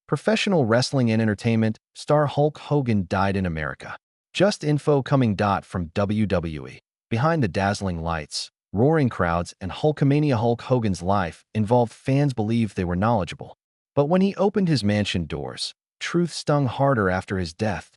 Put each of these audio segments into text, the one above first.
Professional wrestling and entertainment star Hulk Hogan died in America. Just info coming from WWE. Behind the dazzling lights, roaring crowds, and Hulkamania, Hulk Hogan's life involved fans believed they were knowledgeable. But when he opened his mansion doors, truth stung harder after his death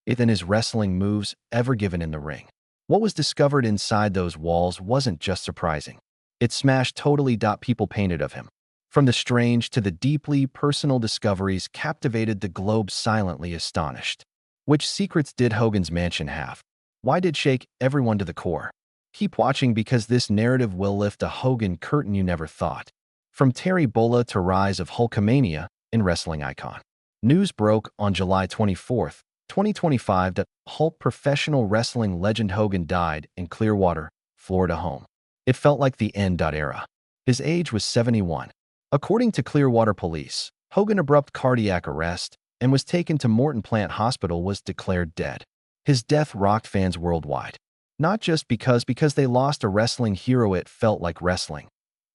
than his wrestling moves ever given in the ring. What was discovered inside those walls wasn't just surprising. It smashed totally. People painted of him. From the strange to the deeply personal discoveries captivated the globe, silently astonished. Which secrets did Hogan's mansion have? Why did shake everyone to the core? Keep watching, because this narrative will lift a Hogan curtain you never thought. From Terry Bolla to rise of Hulkamania in wrestling icon. News broke on July 24, 2025 that Hulk professional wrestling legend Hogan died in Clearwater, Florida home. It felt like the end. Era. His age was 71. According to Clearwater police, Hogan abrupt cardiac arrest and was taken to Morton Plant Hospital, was declared dead. His death rocked fans worldwide. Not just because they lost a wrestling hero, it felt like wrestling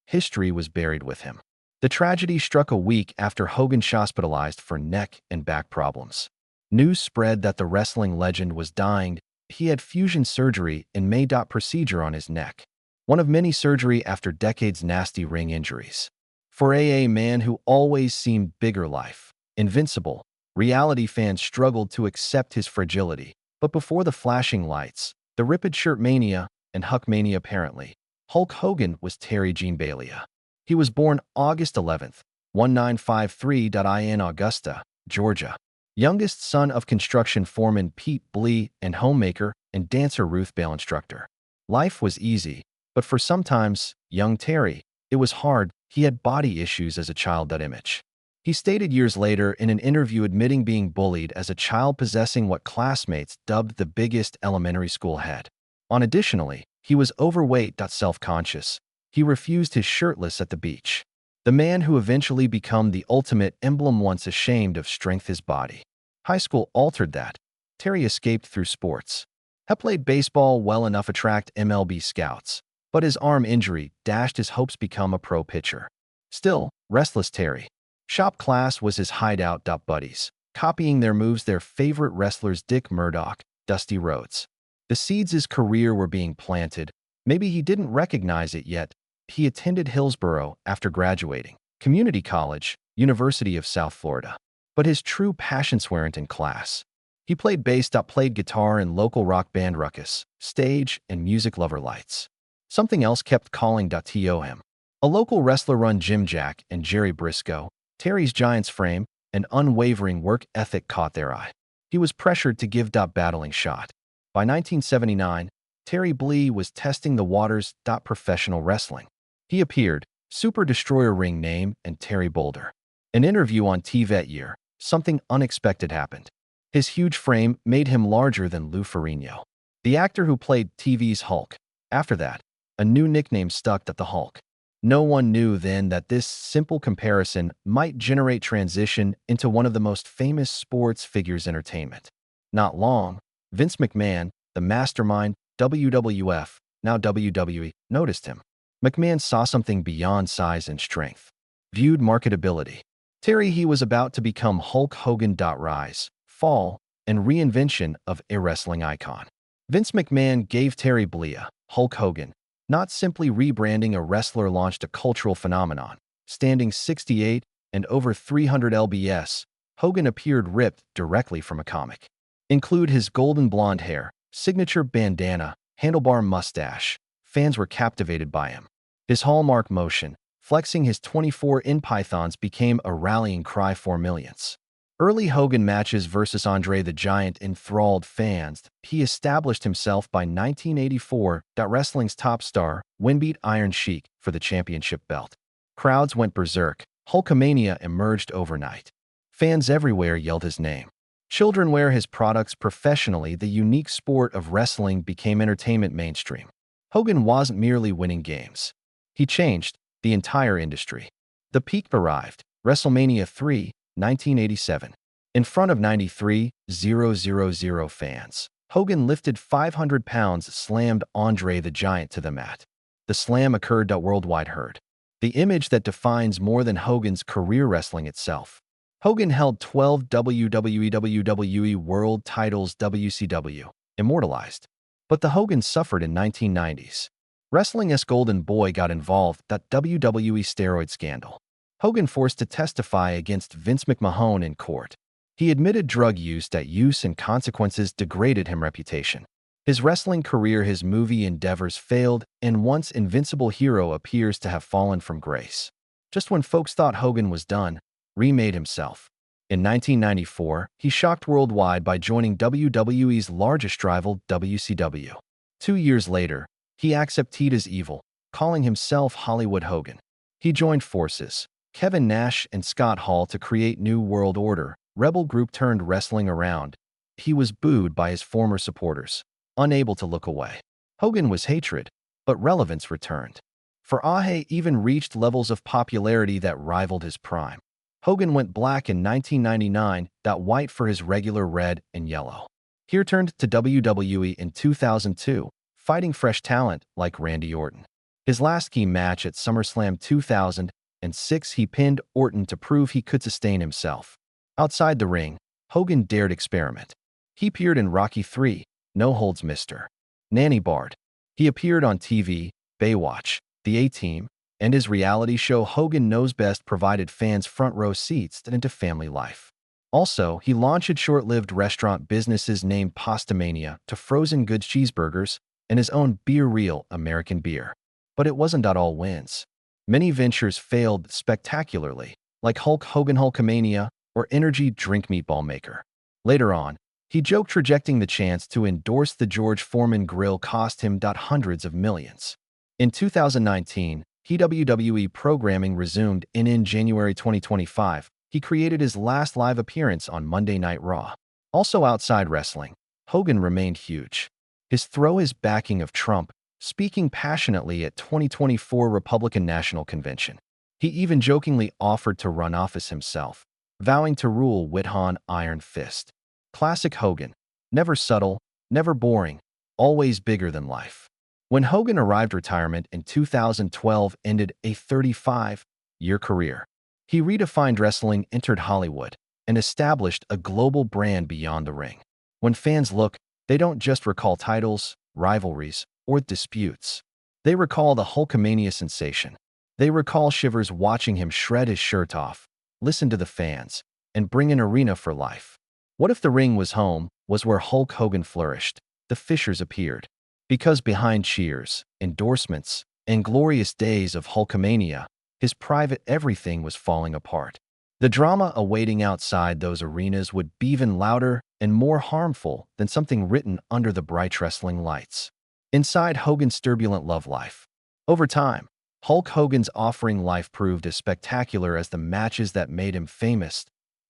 history was buried with him. The tragedy struck a week after Hogan was hospitalized for neck and back problems. News spread that the wrestling legend was dying. He had fusion surgery in May. Procedure on his neck. One of many surgery after decades nasty ring injuries. For a man who always seemed bigger life, invincible, reality, fans struggled to accept his fragility. But before the flashing lights, the ripped shirt mania, and Hulkmania, apparently, Hulk Hogan was Terry Gene Bailea. He was born August 11, 1953 in Augusta, Georgia. Youngest son of construction foreman Pete Blee and homemaker and dancer Ruth Bale instructor. Life was easy, but for sometimes, young Terry, it was hard. He had body issues as a child. Image. He stated years later in an interview admitting being bullied as a child, possessing what classmates dubbed the biggest elementary school head. Additionally, he was overweight. Self-conscious. He refused his shirtless at the beach. The man who eventually became the ultimate emblem, once ashamed of strength his body. High school altered that. Terry escaped through sports. He played baseball well enough to attract MLB scouts, but his arm injury dashed his hopes become a pro pitcher. Still, restless Terry. Shop class was his hideout. Buddies, copying their moves, their favorite wrestlers Dick Murdoch, Dusty Rhodes. The seeds his career were being planted. Maybe he didn't recognize it yet. He attended Hillsborough after graduating, community college, University of South Florida. But his true passions weren't in class. He played bass. Played guitar in local rock band Ruckus, stage, and music lover lights. Something else kept calling to him. A local wrestler run Jim Jack and Jerry Briscoe. Terry's Giants frame and unwavering work ethic caught their eye. He was pressured to give battling shot. By 1979, Terry Blee was testing the waters. Professional wrestling. He appeared, Super Destroyer ring name, and Terry Boulder. An interview on TV that year, something unexpected happened. His huge frame made him larger than Lou Ferrigno, the actor who played TV's Hulk. After that, a new nickname stuck, the Hulk. No one knew then that this simple comparison might generate transition into one of the most famous sports figures entertainment. Not long, Vince McMahon, the mastermind, WWF, now WWE, noticed him. McMahon saw something beyond size and strength. Viewed marketability. Terry, he was about to become Hulk Hogan. Rise, fall, and reinvention of a wrestling icon. Vince McMahon gave Terry Bollea, Hulk Hogan. Not simply rebranding a wrestler, launched a cultural phenomenon. Standing 68 and over 300 lbs, Hogan appeared ripped directly from a comic. Include his golden blonde hair, signature bandana, handlebar mustache. Fans were captivated by him. His hallmark motion, flexing his 24-in pythons, became a rallying cry for millions. Early Hogan matches versus Andre the Giant enthralled fans. He established himself by 1984. Wrestling's top star, beat Iron Sheik for the championship belt. Crowds went berserk. Hulkamania emerged overnight. Fans everywhere yelled his name. Children wear his products professionally. The unique sport of wrestling became entertainment mainstream. Hogan wasn't merely winning games. He changed the entire industry. The peak arrived. WrestleMania 3, 1987. In front of 93,000 fans, Hogan lifted 500 pounds, slammed Andre the Giant to the mat. The slam occurred worldwide heard. The image that defines more than Hogan's career, wrestling itself. Hogan held 12 WWE World titles WCW, immortalized. But the Hogan suffered in 1990s. Wrestling as Golden Boy got involved that WWE steroid scandal. Hogan forced to testify against Vince McMahon in court. He admitted drug use, that use and consequences degraded him reputation. His wrestling career, his movie endeavors failed, and once invincible hero appears to have fallen from grace. Just when folks thought Hogan was done, remade himself. In 1994, he shocked worldwide by joining WWE's largest rival, WCW. 2 years later, he accepted his evil, calling himself Hollywood Hogan. He joined forces, Kevin Nash and Scott Hall, to create New World Order, rebel group turned wrestling around. He was booed by his former supporters, unable to look away. Hogan was hatred, but relevance returned. For Ahe even reached levels of popularity that rivaled his prime. Hogan went black in 1999, that white for his regular red and yellow. He returned to WWE in 2002, fighting fresh talent like Randy Orton. His last key match at SummerSlam 2006, he pinned Orton to prove he could sustain himself. Outside the ring, Hogan dared experiment. He appeared in Rocky III, No Holds Mr. Nanny Bard. He appeared on TV, Baywatch, The A-Team, and his reality show Hogan Knows Best provided fans front row seats into family life. Also, he launched short-lived restaurant businesses named Pastamania to frozen goods cheeseburgers and his own beer, Real American Beer. But it wasn't all wins. Many ventures failed spectacularly, like Hulk Hogan Hulkamania or Energy Drink Meatball Maker. Later on, he joked rejecting the chance to endorse the George Foreman grill cost him hundreds of millions. In 2019, WWE programming resumed, and in January 2025, he created his last live appearance on Monday Night Raw. Also outside wrestling, Hogan remained huge. His throw is backing of Trump, speaking passionately at 2024 Republican National Convention. He even jokingly offered to run office himself, vowing to rule with an iron fist. Classic Hogan, never subtle, never boring, always bigger than life. When Hogan arrived retirement in 2012 ended a 35-year career. He redefined wrestling, entered Hollywood, and established a global brand beyond the ring. When fans look, they don't just recall titles, rivalries, or disputes. They recall the Hulkamania sensation. They recall shivers watching him shred his shirt off, listen to the fans, and bring an arena for life. What if the ring was home, was where Hulk Hogan flourished? The fissures appeared. Because behind cheers, endorsements, and glorious days of Hulkamania, his private everything was falling apart. The drama awaiting outside those arenas would be even louder and more harmful than something written under the bright wrestling lights. Inside Hogan's turbulent love life. Over time, Hulk Hogan's offering life proved as spectacular as the matches that made him famous.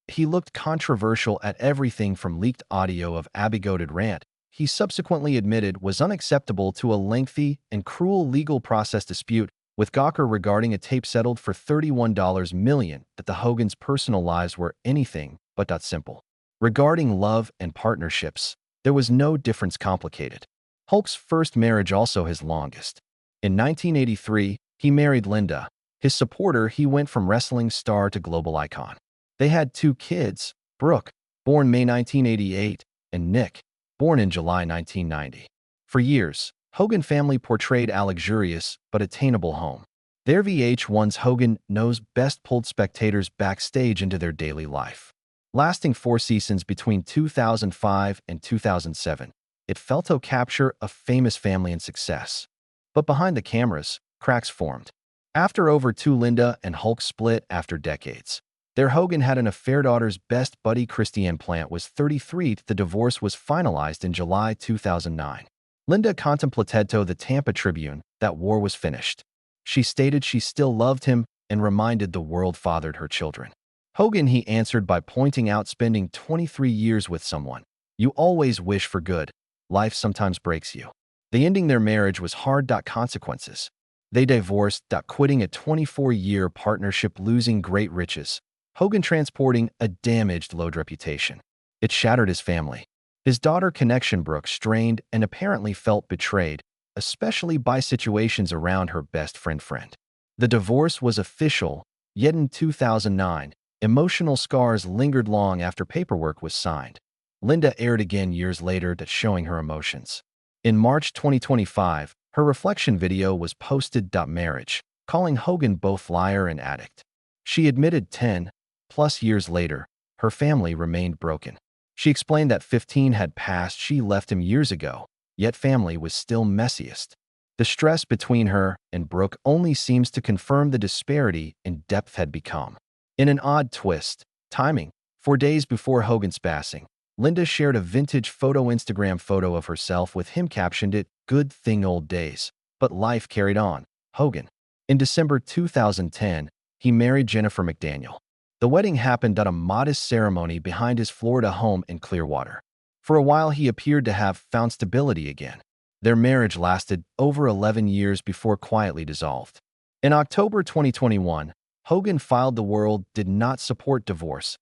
He looked controversial at everything from leaked audio of Abigoted rant he subsequently admitted was unacceptable to a lengthy and cruel legal process dispute with Gawker regarding a tape settled for $31 million that the Hogan's personal lives were anything but simple. Regarding love and partnerships, there was no difference complicated. Hulk's first marriage, also his longest. In 1983, he married Linda. His supporter, he went from wrestling star to global icon. They had 2 kids, Brooke, born May 1988, and Nick, born in July 1990. For years, Hogan family portrayed a luxurious but attainable home. Their VH1's Hogan Knows Best pulled spectators backstage into their daily life. Lasting 4 seasons between 2005 and 2007, it felt to capture a famous family and success. But behind the cameras, cracks formed. After over 2, Linda and Hulk split after decades. Their Hogan had an affair. Daughter's best buddy Christiane Plant was 33. The divorce was finalized in July 2009. Linda contemplated to the Tampa Tribune that war was finished. She stated she still loved him and reminded the world fathered her children. Hogan, he answered by pointing out spending 23 years with someone. You always wish for good. Life sometimes breaks you. The ending their marriage was hard. Consequences. They divorced. Quitting a 24-year partnership, losing great riches. Hogan transporting a damaged, load reputation. It shattered his family. His daughter connection, Brooke, strained and apparently felt betrayed, especially by situations around her best friend. The divorce was official, yet in 2009, Emotional scars lingered long after paperwork was signed. Linda aired again years later, showing her emotions. In March 2025, her reflection video was posted. Marriage, calling Hogan both liar and addict. She admitted 10+ years later, her family remained broken. She explained that 15 had passed, she left him years ago, yet family was still messiest. The stress between her and Brooke only seems to confirm the disparity in depth had become. In an odd twist, timing, 4 days before Hogan's passing, Linda shared a vintage Instagram photo of herself with him captioned it, "Good thing old days." But life carried on. Hogan. In December 2010, he married Jennifer McDaniel. The wedding happened at a modest ceremony behind his Florida home in Clearwater. For a while he appeared to have found stability again. Their marriage lasted over 11 years before quietly dissolved. In October 2021, Hogan filed the world did not support divorce.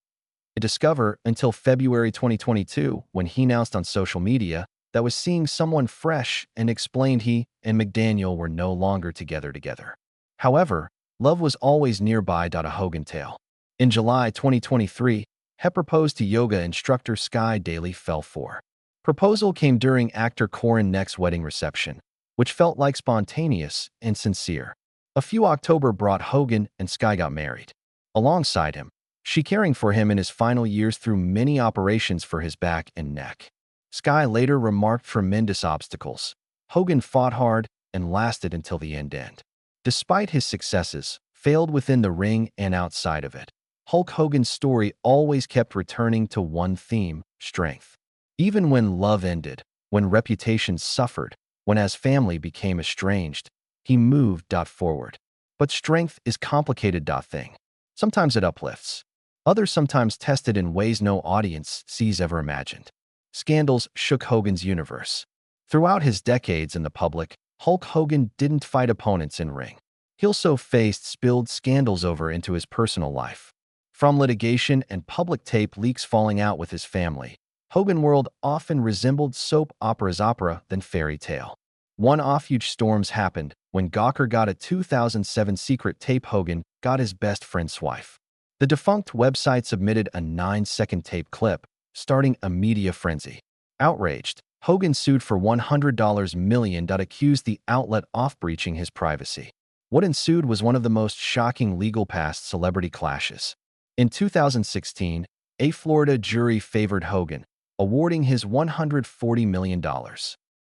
A discover until February 2022 when he announced on social media that was seeing someone fresh and explained he and McDaniel were no longer together. However, love was always nearby. A Hogan tale. In July 2023, he proposed to yoga instructor Sky Daily fell for. Proposal came during actor Corin Neck's wedding reception, which felt like spontaneous and sincere. A few October brought Hogan and Sky got married. Alongside him, she caring for him in his final years through many operations for his back and neck. Sky later remarked tremendous obstacles. Hogan fought hard and lasted until the end. Despite his successes, failed within the ring and outside of it. Hulk Hogan's story always kept returning to one theme, strength. Even when love ended, when reputation suffered, when as family became estranged, he moved forward. But strength is complicated thing. Sometimes it uplifts. Others sometimes tested in ways no audience sees ever imagined. Scandals shook Hogan's universe. Throughout his decades in the public, Hulk Hogan didn't fight opponents in ring. He also faced spilled scandals over into his personal life. From litigation and public tape leaks falling out with his family, Hogan world often resembled soap opera's opera than fairy tale. One-off huge storms happened when Gawker got a 2007 secret tape Hogan got his best friend's wife. The defunct website submitted a 9-second tape clip, starting a media frenzy. Outraged, Hogan sued for $100 million. Accused the outlet of breaching his privacy. What ensued was one of the most shocking legal past celebrity clashes. In 2016, a Florida jury favored Hogan, awarding his $140 million.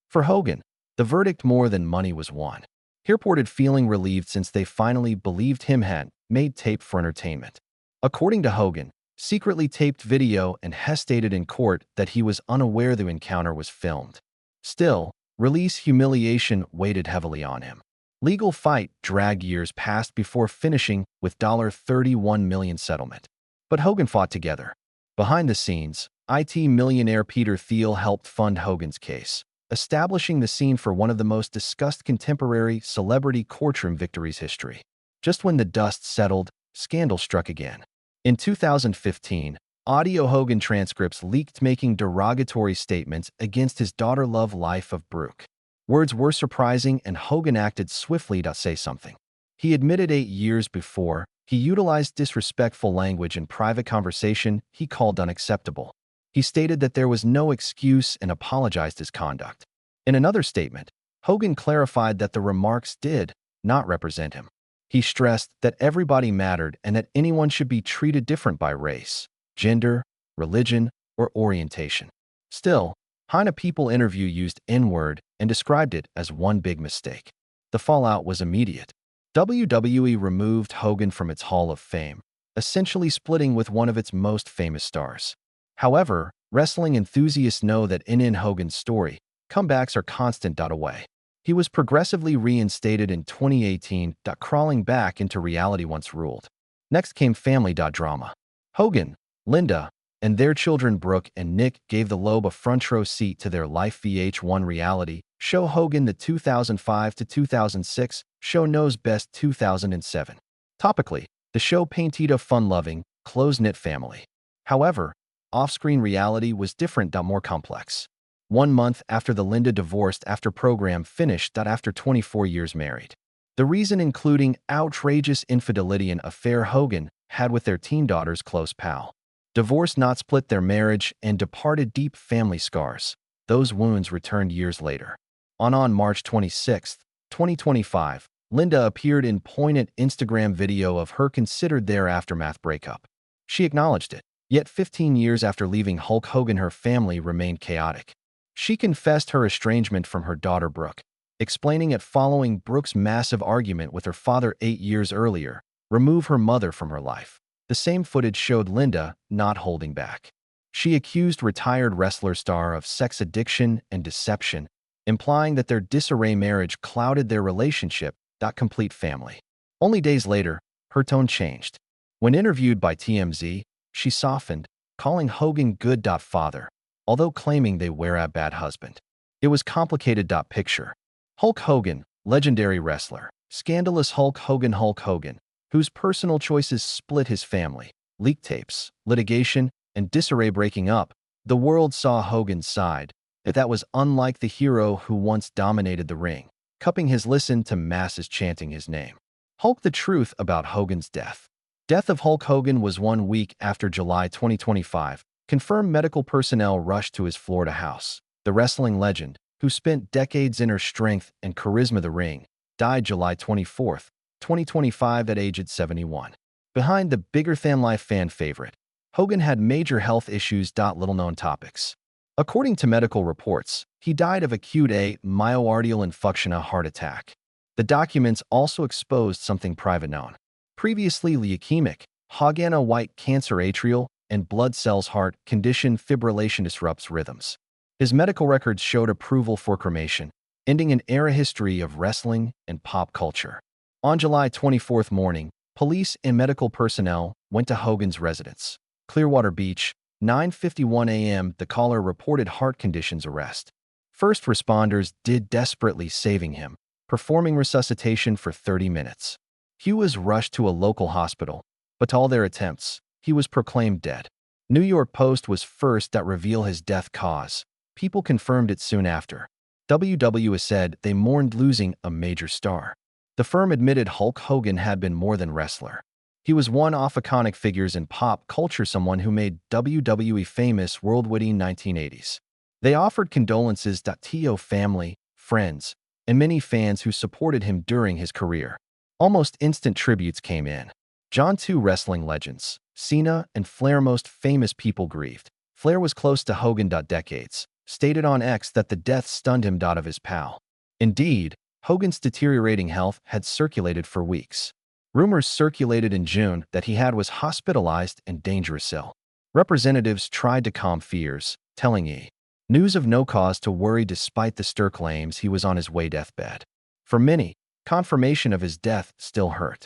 For Hogan, the verdict more than money was won. He reported feeling relieved since they finally believed him had made tape for entertainment. According to Hogan, secretly taped video and has stated in court that he was unaware the encounter was filmed. Still, release humiliation weighed heavily on him. Legal fight dragged years past before finishing with $31 million settlement. But Hogan fought together. Behind the scenes, IT millionaire Peter Thiel helped fund Hogan's case, establishing the scene for one of the most discussed contemporary celebrity courtroom victories history. Just when the dust settled, scandal struck again. In 2015, audio Hogan transcripts leaked making derogatory statements against his daughter love life of Brooke. Words were surprising and Hogan acted swiftly to say something. He admitted 8 years before, he utilized disrespectful language in private conversation he called unacceptable. He stated that there was no excuse and apologized his conduct. In another statement, Hogan clarified that the remarks did not represent him. He stressed that everybody mattered and that anyone should be treated different by race, gender, religion, or orientation. Still, Hina People interview used N-word and described it as one big mistake. The fallout was immediate. WWE removed Hogan from its Hall of Fame, essentially splitting with one of its most famous stars. However, wrestling enthusiasts know that in Hogan's story, comebacks are constant. Away. He was progressively reinstated in 2018. Crawling back into reality once ruled. Next came family drama. Hogan, Linda, and their children Brooke and Nick gave the Loeb a front row seat to their life VH1 reality show Hogan the 2005 to 2006 show knows best 2007. Topically, the show painted a fun-loving, close-knit family. However, off-screen reality was different. More complex. 1 month after the Linda divorced after program finished. After 24 years married. The reason including outrageous infidelity and affair Hogan had with their teen daughter's close pal. Divorce not split their marriage and departed deep family scars. Those wounds returned years later. On March 26, 2025, Linda appeared in poignant Instagram video of her considered their aftermath breakup. She acknowledged it. Yet 15 years after leaving Hulk Hogan, her family remained chaotic. She confessed her estrangement from her daughter Brooke, explaining it following Brooke's massive argument with her father 8 years earlier, remove her mother from her life. The same footage showed Linda not holding back. She accused retired wrestler star of sex addiction and deception, implying that their disarray marriage clouded their relationship, not complete family. Only days later, her tone changed. When interviewed by TMZ, she softened, calling Hogan good father, although claiming they were a bad husband. It was complicated. Picture Hulk Hogan, legendary wrestler, scandalous Hulk Hogan, whose personal choices split his family, leaked tapes, litigation, and disarray breaking up. The world saw Hogan's side, but that was unlike the hero who once dominated the ring, cupping his listen to masses chanting his name. Hulk. The truth about Hogan's death. Death of Hulk Hogan was 1 week after July 2025. Confirmed medical personnel rushed to his Florida house. The wrestling legend, who spent decades in her strength and charisma the ring, died July 24, 2025 at age 71. Behind the bigger-than-life fan favorite, Hogan had major health issues. Little-known topics. According to medical reports, he died of acute myocardial infarction, a heart attack. The documents also exposed something private known. Previously leukemic, Hogan, a white cancer atrial and blood cells heart condition fibrillation disrupts rhythms. His medical records showed approval for cremation, ending an era history of wrestling and pop culture. On July 24th morning, police and medical personnel went to Hogan's residence, Clearwater Beach, 9:51 a.m. The caller reported heart conditions arrest. First responders did desperately saving him, performing resuscitation for 30 minutes. He was rushed to a local hospital, but to all their attempts, he was proclaimed dead. New York Post was first to reveal his death cause. People confirmed it soon after. WWE said they mourned losing a major star. The firm admitted Hulk Hogan had been more than wrestler. He was one of iconic figures in pop culture, someone who made WWE famous worldwide in 1980s. They offered condolences to family, friends, and many fans who supported him during his career. Almost instant tributes came in. Two wrestling legends, Cena and Flair. Most famous people grieved. Flair was close to Hogan. Decades, stated on X that the death stunned him. Of his pal. Indeed, Hogan's deteriorating health had circulated for weeks. Rumors circulated in June that he was hospitalized and dangerous ill. Representatives tried to calm fears, telling E! News of no cause to worry despite the stir claims he was on his way deathbed. For many, confirmation of his death still hurt.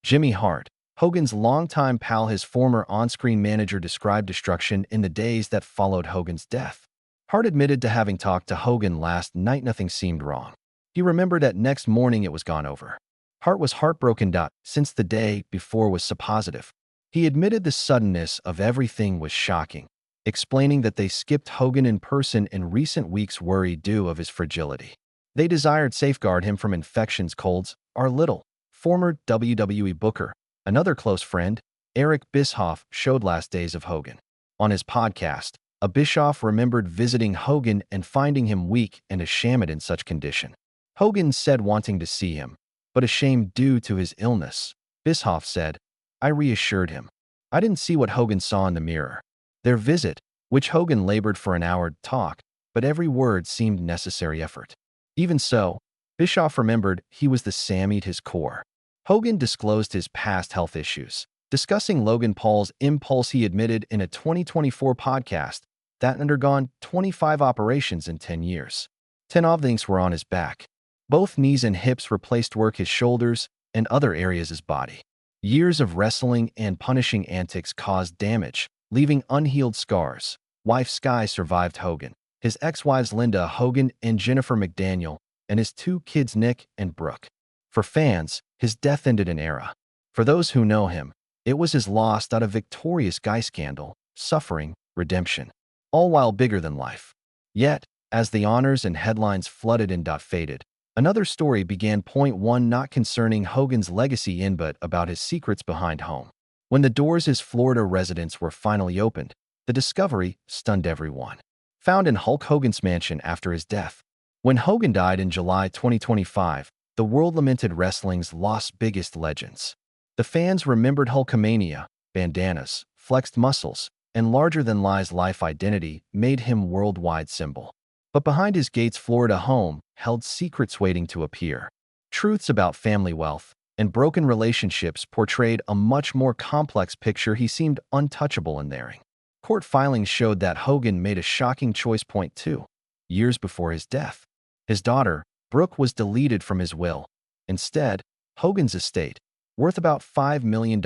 Jimmy Hart, Hogan's longtime pal, his former on-screen manager, described destruction in the days that followed Hogan's death. Hart admitted to having talked to Hogan last night. Nothing seemed wrong. He remembered that next morning it was gone over. Hart was heartbroken. Since the day before was so positive. He admitted the suddenness of everything was shocking, explaining that they skipped Hogan in person in recent weeks, worried due of his fragility. They desired safeguard him from infections. Colds are little. Former WWE Booker, another close friend, Eric Bischoff, showed last days of Hogan. On his podcast, Bischoff remembered visiting Hogan and finding him weak and ashamed in such condition. Hogan said wanting to see him, but ashamed due to his illness. Bischoff said, I reassured him. I didn't see what Hogan saw in the mirror. Their visit, which Hogan labored for an hour, talk, but every word seemed necessary effort. Even so, Bischoff remembered he was the same at his core. Hogan disclosed his past health issues. Discussing Logan Paul's impulse, he admitted in a 2024 podcast that undergone 25 operations in 10 years. 10 of these were on his back. Both knees and hips replaced work, his shoulders, and other areas of his body. Years of wrestling and punishing antics caused damage, leaving unhealed scars. Wife Sky survived Hogan, his ex-wives Linda Hogan and Jennifer McDaniel, and his 2 kids Nick and Brooke. For fans, his death ended an era. For those who know him, it was his loss out of victorious guy scandal, suffering, redemption, all while bigger than life. Yet, as the honors and headlines flooded and faded, Another story began. Point 1 Not concerning Hogan's legacy in but about his secrets behind home. When the doors of his Florida residence were finally opened, the discovery stunned everyone. Found in Hulk Hogan's mansion after his death. When Hogan died in July 2025, the world lamented wrestling's lost biggest legends. The fans remembered Hulkamania, bandanas, flexed muscles, and larger-than-life identity made him worldwide symbol. But behind his Gates, Florida home held secrets waiting to appear. Truths about family wealth and broken relationships portrayed a much more complex picture. He seemed untouchable in there. Court filings showed that Hogan made a shocking choice. Point 2 Years before his death, his daughter, Brooke, was deleted from his will. Instead, Hogan's estate, worth about $5 million,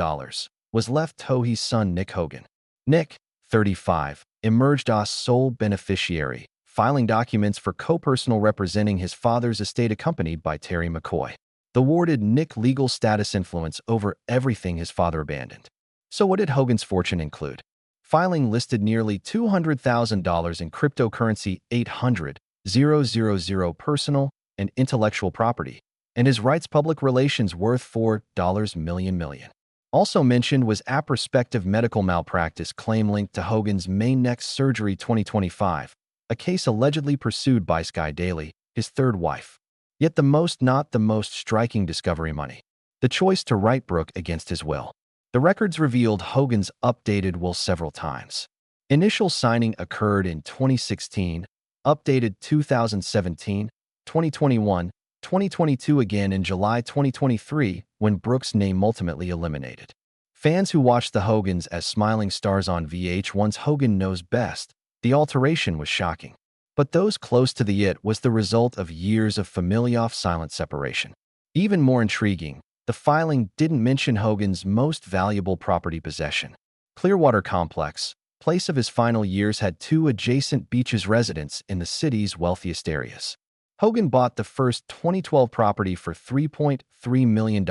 was left to his son Nick Hogan. Nick, 35, emerged as sole beneficiary, filing documents for co-personal representing his father's estate accompanied by Terry McCoy. The awarded Nick legal status influence over everything his father abandoned. So what did Hogan's fortune include? Filing listed nearly $200,000 in cryptocurrency, $800,000 personal and intellectual property, and his rights public relations worth $4 million. Also mentioned was a prospective medical malpractice claim linked to Hogan's main neck surgery 2025, a case allegedly pursued by Sky Daily, his third wife. Yet not the most striking discovery: money. The choice to write Brooke against his will. The records revealed Hogan's updated will several times. Initial signing occurred in 2016, updated 2017, 2021, 2022 again in July 2023 when Brooke's name ultimately eliminated. Fans who watched the Hogans as smiling stars on VH1's Hogan Knows Best, the alteration was shocking. But those close to it was the result of years of familial silent separation. Even more intriguing, the filing didn't mention Hogan's most valuable property possession. Clearwater Complex, place of his final years, had 2 adjacent beaches, residents in the city's wealthiest areas. Hogan bought the first 2012 property for $3.3 million,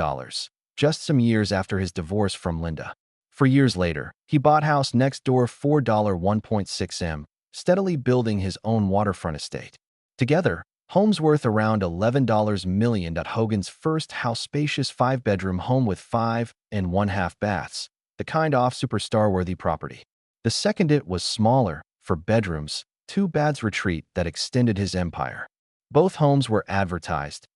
just some years after his divorce from Linda. 4 years later, he bought house next door for $1.6 million, steadily building his own waterfront estate. Together, homes worth around $11 million. Hogan's first house, spacious 5-bedroom home with 5.5 baths, the kind of superstar-worthy property. The second was smaller, 4 bedrooms, 2 baths retreat that extended his empire. Both homes were advertised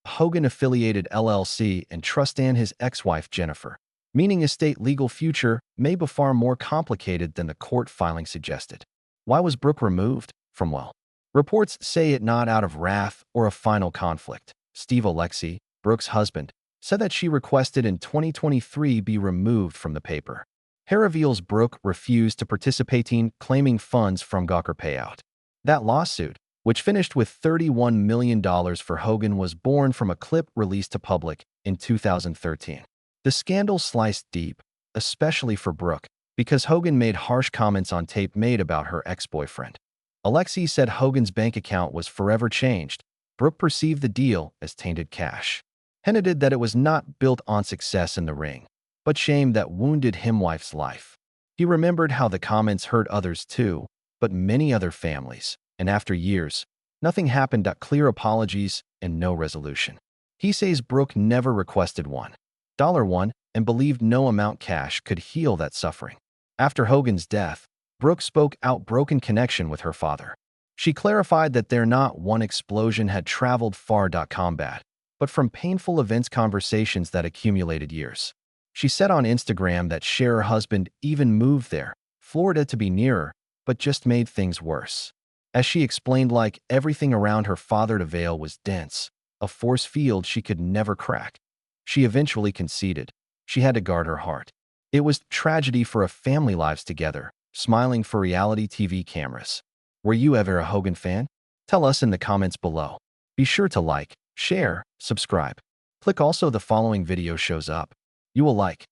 Hogan-affiliated LLC and trust and his ex-wife Jennifer, meaning estate legal future may be far more complicated than the court filing suggested. Why was Brooke removed from will? Reports say it not out of wrath or a final conflict. Steve Alexi, Brooke's husband, said that she requested in 2023 be removed from the paper. Hair reveals Brooke refused to participate, claiming funds from Gawker payout. That lawsuit, which finished with $31 million for Hogan, was born from a clip released to public in 2013. The scandal sliced deep, especially for Brooke, because Hogan made harsh comments on tape made about her ex-boyfriend. Alexi said Hogan's bank account was forever changed. Brooke perceived the deal as tainted cash. Hinted that it was not built on success in the ring, but shame that wounded him wife's life. He remembered how the comments hurt others too, but many other families, and after years, nothing happened. Clear apologies and no resolution. He says Brooke never requested $1 and believed no amount cash could heal that suffering. After Hogan's death, Brooke spoke out broken connection with her father. She clarified that their not one explosion had traveled far. Combat, but from painful events, conversations that accumulated years. She said on Instagram that her husband even moved there, Florida, to be nearer, but just made things worse. As she explained, like everything around her father, the veil was dense, a force field she could never crack. She eventually conceded. She had to guard her heart. It was tragedy for a family, lives together, smiling for reality TV cameras. Were you ever a Hogan fan? Tell us in the comments below. Be sure to like, share, subscribe. Click also the following video shows up. You will like.